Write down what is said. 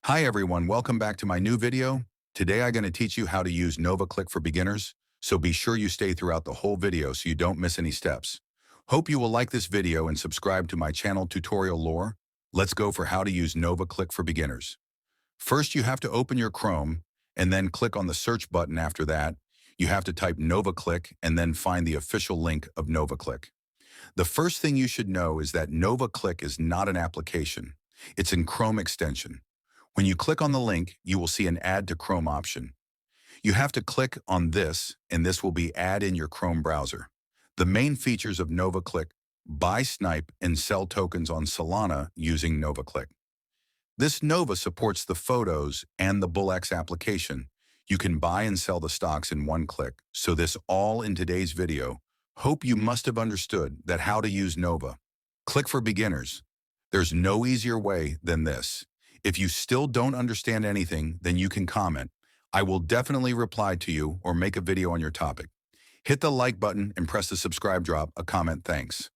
Hi everyone, welcome back to my new video. Today I'm going to teach you how to use NovaClick for beginners, so be sure you stay throughout the whole video so you don't miss any steps. Hope you will like this video and subscribe to my channel tutorial lore. Let's go for how to use NovaClick for beginners. First, you have to open your Chrome and then click on the search button. After that, you have to type NovaClick and then find the official link of NovaClick. The first thing you should know is that NovaClick is not an application. It's a Chrome extension. When you click on the link, you will see an Add to Chrome option. You have to click on this, and this will be Add in your Chrome browser. The main features of NovaClick: buy, snipe, and sell tokens on Solana using NovaClick. This Nova supports the Photos and the BullX application. You can buy and sell the stocks in one click. So this all in today's video. Hope you must have understood that how to use Nova. Click for beginners. There's no easier way than this. If you still don't understand anything, then you can comment. I will definitely reply to you or make a video on your topic. Hit the like button and press the subscribe, drop a comment. Thanks.